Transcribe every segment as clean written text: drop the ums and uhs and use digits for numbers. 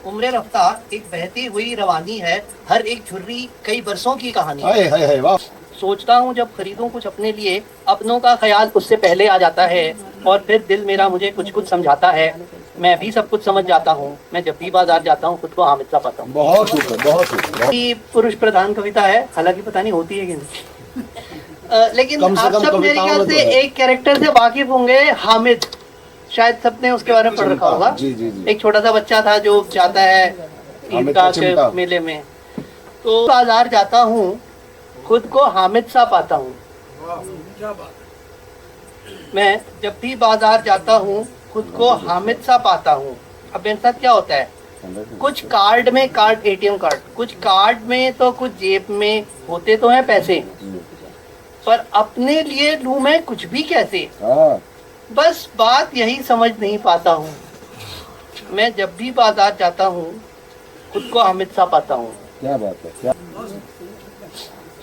उम्र रफ्ता एक बहती हुई रवानी है, हर एक झुर्री कई बरसों की कहानी। हाय वाह। सोचता हूँ जब खरीदूं कुछ अपने लिए, अपनों का ख्याल उससे पहले आ जाता है, और फिर दिल मेरा मुझे कुछ कुछ समझाता है। मैं भी सब कुछ समझ जाता हूँ, मैं जब भी बाजार जाता हूँ खुद को हामिद सा पाता हूँ। बहुत सुंदर, बहुत सुंदर। ये पुरुष प्रधान कविता है, हालांकि पता नहीं होती है कि नहीं। लेकिन कम से आप कम सब मेरे कविताओं ख्याल में से तो है। एक कैरेक्टर से वाकिफ होंगे, हामिद। शायद सबने उसके बारे में पढ़ रखा होगा। जी जी जी। एक छोटा सा बच्चा था जो जाता है हामिद का ईदगाह चिमटा। के मेले में। तो बाजार जाता हूँ, खुद को हामिद सा पाता हूँ। मैं जब भी बाजार जाता हूँ खुद को हामिद सा पाता हूँ। अब मेरे साथ क्या होता है, कुछ कार्ड में, कार्ड एटीएम कार्ड, कुछ कार्ड में तो कुछ जेब में होते तो हैं पैसे, पर अपने लिए लूं मैं कुछ भी कैसे। बस बात यही समझ नहीं पाता हूँ। मैं जब भी बाजार जाता हूँ खुद को हामिद सा पाता हूँ। क्या बात है, क्या।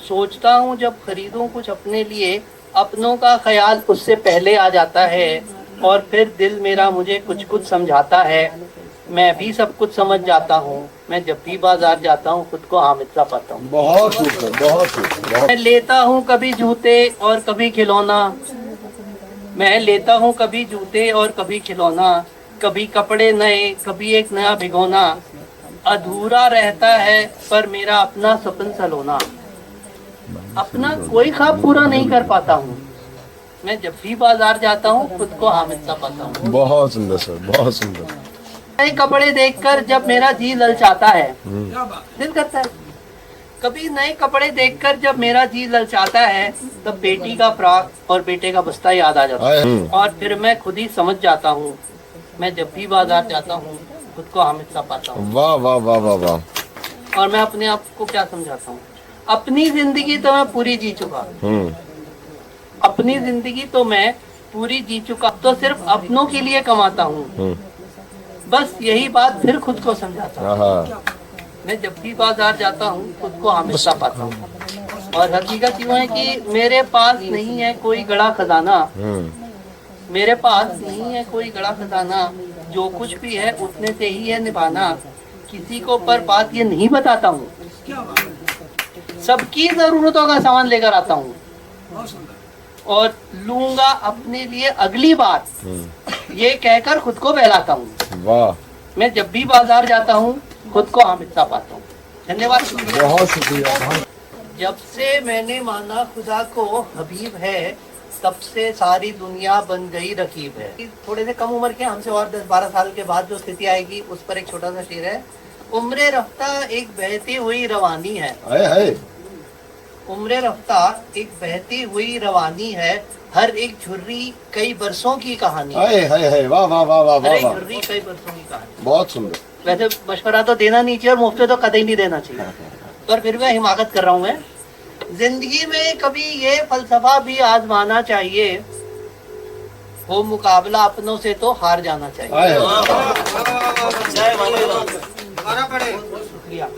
सोचता हूँ जब खरीदूं कुछ अपने लिए, अपनों का ख्याल उससे पहले आ जाता है, और फिर दिल मेरा मुझे कुछ कुछ समझाता है। मैं भी सब कुछ समझ जाता हूँ, मैं जब भी बाजार जाता हूँ खुद को हामिद सा पाता हूँ। बहुत सुंदर, बहुत सुंदर। मैं लेता हूँ कभी जूते और कभी खिलौना, मैं लेता हूँ कभी जूते और कभी खिलौना, कभी कपड़े नए, कभी एक नया भिगोना। अधूरा रहता है पर मेरा अपना सपन सलोना। अपना कोई ख्वाब पूरा नहीं कर पाता हूँ, मैं जब भी बाजार जाता हूँ खुद को हामिद सा पाता हूँ। बहुत सुंदर सर, बहुत सुंदर। नए कपड़े देखकर जब मेरा जी ललचाता है, दिल करता है। कभी नए कपड़े देखकर जब मेरा जी ललचाता है, तब बेटी का फ्रॉक और बेटे का बस्ता याद आ जाता है, और फिर मैं खुद ही समझ जाता हूँ। मैं जब भी बाजार जाता हूँ खुद को हामिद सा पाता हूँ। वाह वाह वाह वाह वाह। और मैं अपने आप को क्या समझाता हूँ, अपनी जिंदगी तो मैं पूरी जी चुका, अपनी जिंदगी तो मैं पूरी जी चुका, तो सिर्फ अपनों के लिए कमाता हूँ। बस यही बात फिर खुद को समझाता हूँ। मैं जब भी बाजार जाता हूँ खुद को हामिद सा पाता हूँ। और हकीकत यूँ है कि मेरे पास नहीं है कोई गड़ा खजाना, मेरे पास नहीं है कोई गड़ा खजाना, जो कुछ भी है उतने से ही है निभाना। किसी को पर बात ये नहीं बताता हूँ, सबकी जरूरतों का सामान लेकर आता हूँ, और लूंगा अपने लिए अगली बात, ये कहकर खुद को बहलाता हूँ। वाह। मैं जब भी बाजार जाता हूँ खुद को हामिद सा पाता हूँ। धन्यवाद। बहुत शुक्रिया। जब से मैंने माना खुदा को हबीब है, तब से सारी दुनिया बन गई रकीब है। थोड़े से कम उम्र के हमसे और 10-12 साल के बाद जो स्थिति आएगी उस पर एक छोटा सा शेर है। उम्र रफ्ता एक बहती हुई रवानी है, उम्र रफ्ता एक बहती हुई रवानी है, हर एक झुर्री कई बरसों की कहानी। वाह वाह वाह वाह हर एक वाह। झुर्री कई बरसों की कहानी। बहुत सुंदर। वैसे मशवरा तो देना नहीं चाहिए और मुफ्त तो कतई नहीं देना चाहिए, पर फिर मैं हिमाकत कर रहा हूँ। मैं जिंदगी में कभी ये फलसफा भी आजमाना चाहिए, हो मुकाबला अपनों से तो हार जाना चाहिए। शुक्रिया।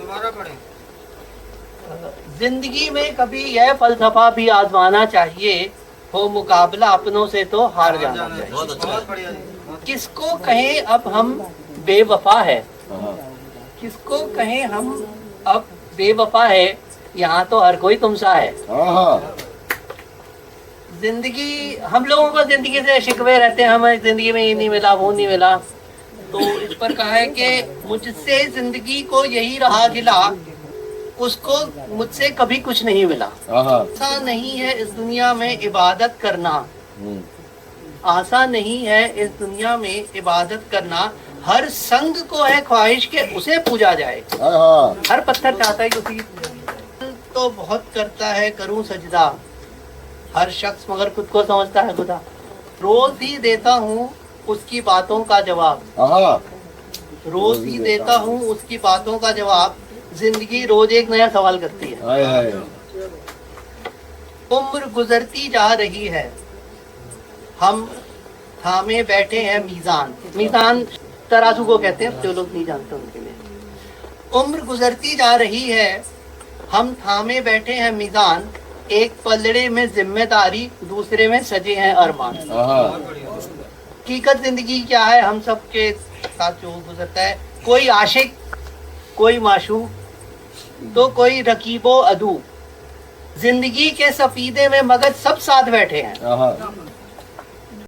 जिंदगी में कभी यह फलसफा भी आजमाना चाहिए, हो मुकाबला अपनों से तो हार जाना चाहिए। किसको कहें अब हम बेवफा है, किसको कहें हम अब बेवफा है, यहाँ तो हर कोई तुमसा है। जिंदगी, हम लोगों को जिंदगी से शिकवे रहते हैं, हमें जिंदगी में ये नहीं मिला वो नहीं मिला। तो इस पर कहा है कि मुझसे जिंदगी को यही रहा गिला, उसको मुझसे कभी कुछ नहीं मिला। ऐसा नहीं है इस दुनिया में इबादत करना, आसान नहीं है इस दुनिया में इबादत करना। हर संग को है ख्वाहिश के उसे पूजा जाए, हर पत्थर चाहता है कि उसी तो बहुत करता है करूं सजदा, हर शख्स मगर खुद को समझता है खुदा। रोज ही देता हूँ उसकी बातों का जवाब, रोज ही देता हूँ उसकी बातों का जवाब। जिंदगी रोज एक नया सवाल करती है। उम्र गुजरती जा रही है, हम थामे बैठे हैं मीजान, मीजान तराजू को कहते हैं, जो लोग नहीं जानते उनके लिए। उम्र गुजरती जा रही है, हम थामे बैठे हैं मीजान, एक पलड़े में जिम्मेदारी दूसरे में सजे हैं अरमान। हकीकत जिंदगी क्या है, हम सब के साथ जो गुजरता है कोई आशिक, कोई माशूक, तो कोई रकीबो अदू। जिंदगी के सफीदे में मगज सब साथ बैठे हैं। हाँ